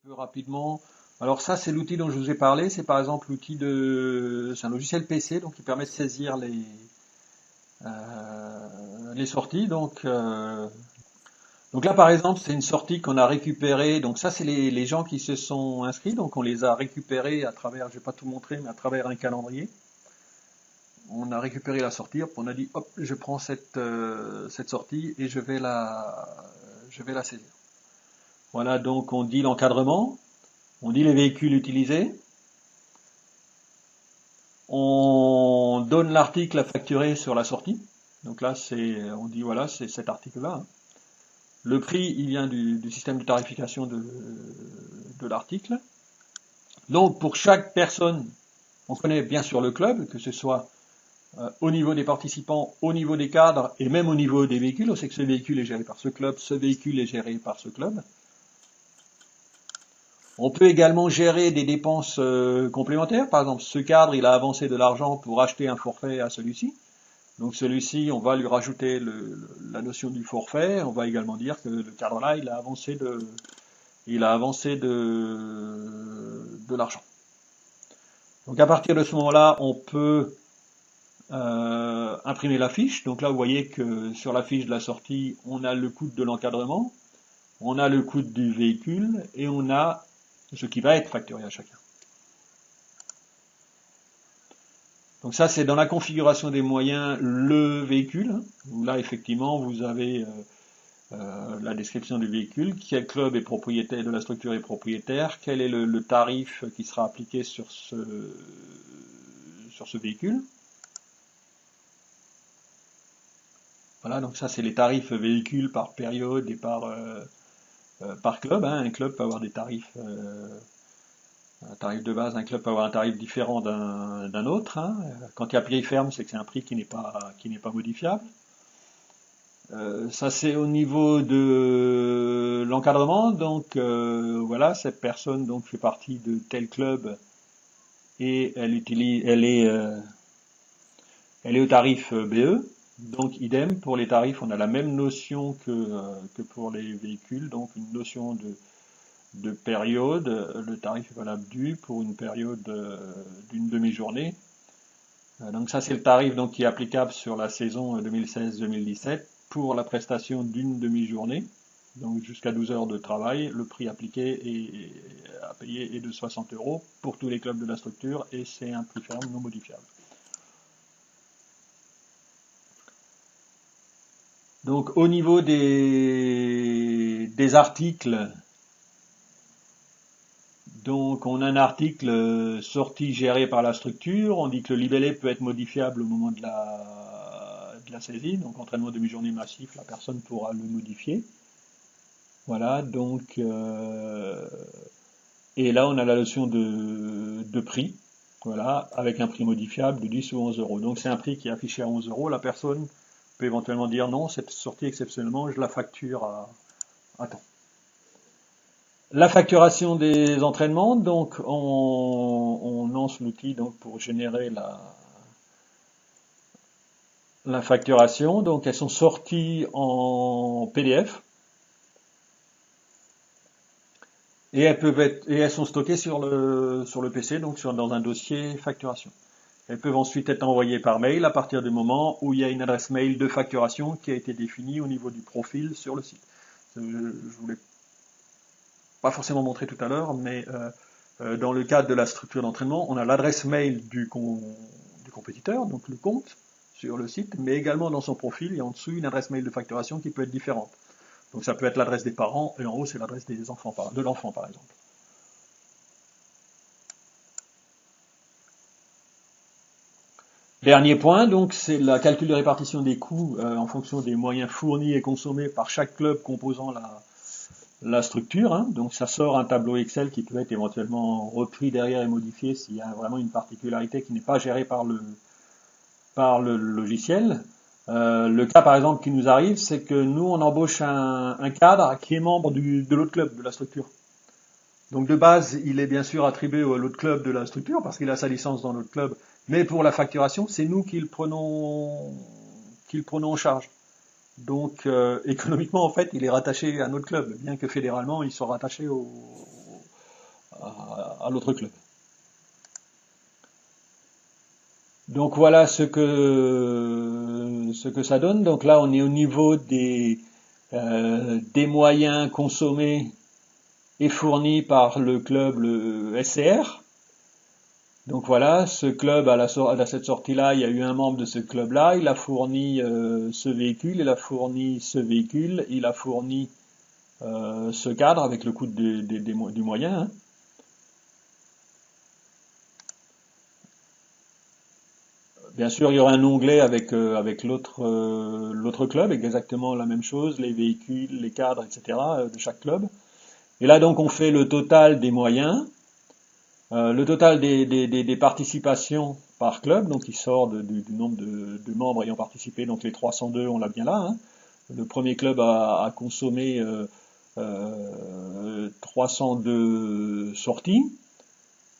Peu rapidement. Alors ça, c'est l'outil dont je vous ai parlé. C'est par exemple c'est un logiciel PC donc qui permet de saisir les sorties. Donc là, par exemple, c'est une sortie qu'on a récupérée. Donc ça, c'est les gens qui se sont inscrits. Donc on les a récupérés à travers, je vais pas tout montrer, mais à travers un calendrier. On a récupéré la sortie. On a dit, hop, je prends cette sortie et je vais la saisir. Voilà, donc on dit l'encadrement, on dit les véhicules utilisés. On donne l'article à facturer sur la sortie. Donc là, on dit voilà, c'est cet article-là, hein. Le prix, il vient du système de tarification de l'article. Donc pour chaque personne, on connaît bien sûr le club, que ce soit au niveau des participants, au niveau des cadres et même au niveau des véhicules. On sait que ce véhicule est géré par ce véhicule est géré par ce club. On peut également gérer des dépenses complémentaires. Par exemple, ce cadre, il a avancé de l'argent pour acheter un forfait à celui-ci. Donc celui-ci, on va lui rajouter la notion du forfait. On va également dire que le cadre-là, il a avancé de l'argent. Donc à partir de ce moment-là, on peut imprimer la fiche. Donc là, vous voyez que sur la fiche de la sortie, on a le coût de l'encadrement, on a le coût du véhicule et on a ce qui va être facturé à chacun. Donc ça, c'est dans la configuration des moyens, le véhicule, où là, effectivement, vous avez la description du véhicule, quel club est propriétaire de la structure est propriétaire, quel est le tarif qui sera appliqué sur ce véhicule. Voilà, donc ça, c'est les tarifs véhicules par période et par club, hein. Un club peut avoir des tarifs un tarif de base, un club peut avoir un tarif différent d'un autre, hein. Quand il y a pied ferme, c'est que c'est un prix qui n'est pas modifiable. Ça c'est au niveau de l'encadrement, donc voilà, cette personne donc fait partie de tel club et elle est au tarif BE. Donc idem pour les tarifs, on a la même notion que pour les véhicules, donc une notion de période. Le tarif est valable pour une période d'une demi-journée. Donc ça c'est le tarif donc, qui est applicable sur la saison 2016-2017 pour la prestation d'une demi-journée, donc jusqu'à 12 heures de travail. Le prix appliqué à payer est de 60 euros pour tous les clubs de la structure et c'est un prix ferme non modifiable. Donc au niveau des articles, donc on a un article sorti géré par la structure, on dit que le libellé peut être modifiable au moment de la saisie, donc entraînement demi-journée massif, la personne pourra le modifier. Voilà, donc et là on a la notion de prix, voilà, avec un prix modifiable de 10 ou 11 euros. Donc c'est un prix qui est affiché à 11 euros, la personne peut éventuellement dire non, cette sortie exceptionnellement, je la facture à temps. La facturation des entraînements, donc on lance l'outil donc pour générer la facturation. Donc elles sont sorties en PDF et elles sont stockées sur le PC, donc dans un dossier facturation. Elles peuvent ensuite être envoyées par mail à partir du moment où il y a une adresse mail de facturation qui a été définie au niveau du profil sur le site. Je voulais pas forcément montré tout à l'heure, mais dans le cadre de la structure d'entraînement, on a l'adresse mail du compétiteur, donc le compte sur le site, mais également dans son profil, il y a en dessous une adresse mail de facturation qui peut être différente. Donc ça peut être l'adresse des parents, et en haut c'est l'adresse de l'enfant par exemple. Dernier point, donc c'est la calcul de répartition des coûts en fonction des moyens fournis et consommés par chaque club composant la structure, hein. Donc ça sort un tableau Excel qui peut être éventuellement repris derrière et modifié s'il y a vraiment une particularité qui n'est pas gérée par le logiciel. Le cas par exemple qui nous arrive, c'est que nous on embauche un cadre qui est membre de l'autre club de la structure. Donc de base, il est bien sûr attribué à l'autre club de la structure parce qu'il a sa licence dans notre club, mais pour la facturation, c'est nous qui le prenons en charge. Donc économiquement, en fait, il est rattaché à notre club, bien que fédéralement, ils sont rattachés à l'autre club. Donc voilà ce que ça donne. Donc là, on est au niveau des moyens consommés et fournis par le club, le SCR. Donc voilà, ce club, à cette sortie-là, il y a eu un membre de ce club-là, il a fourni ce véhicule, il a fourni ce véhicule, il a fourni ce cadre avec le coût du moyen. Hein. Bien sûr, il y aura un onglet avec l'autre club, avec exactement la même chose, les véhicules, les cadres, etc. De chaque club. Et là donc on fait le total des moyens, le total des participations par club, donc il sort du nombre de membres ayant participé, donc les 302 on l'a bien là. Hein. Le premier club a consommé 302 sorties.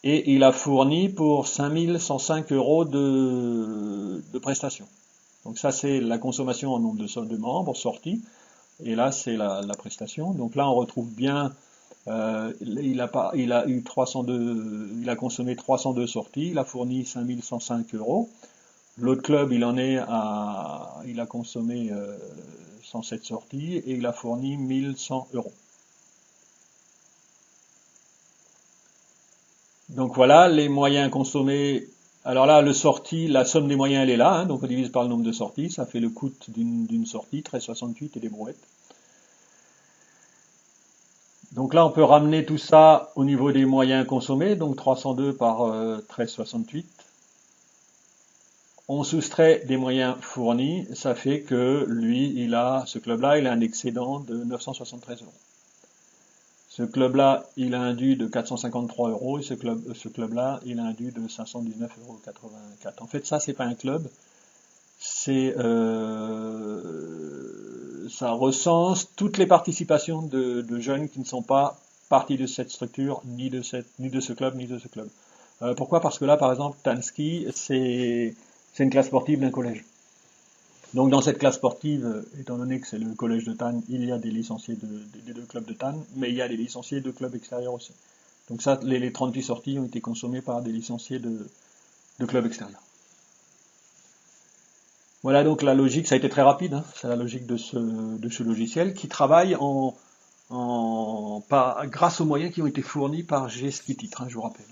Et il a fourni pour 5105 euros de prestations. Donc ça c'est la consommation en nombre de membres sortis. Et là c'est la prestation. Donc là on retrouve bien, il a eu 302, il a consommé 302 sorties, il a fourni 5105 euros. L'autre club il a consommé 107 sorties et il a fourni 1100 euros. Donc voilà, les moyens consommés. Alors là, la somme des moyens, elle est là, hein, donc on divise par le nombre de sorties, ça fait le coût d'une sortie, 13,68 et des brouettes. Donc là, on peut ramener tout ça au niveau des moyens consommés, donc 302 par 13,68. On soustrait des moyens fournis, ça fait que lui, ce club-là, il a un excédent de 973 euros. Ce club-là, il a un dû de 453 euros et ce club-là, il a un dû de 519,84 euros. En fait, ça, c'est pas un club, ça recense toutes les participations de jeunes qui ne sont pas partie de cette structure, ni de ce club, ni de ce club. Pourquoi? Parce que là, par exemple, Tanski, c'est une classe sportive d'un collège. Donc dans cette classe sportive, étant donné que c'est le collège de Tannes, il y a des licenciés des deux clubs de Tannes, mais il y a des licenciés de clubs extérieurs aussi. Donc ça, les 38 sorties ont été consommées par des licenciés de clubs extérieurs. Voilà donc la logique, ça a été très rapide, hein, c'est la logique de ce logiciel qui travaille grâce aux moyens qui ont été fournis par G-Ski Titre, hein, je vous rappelle.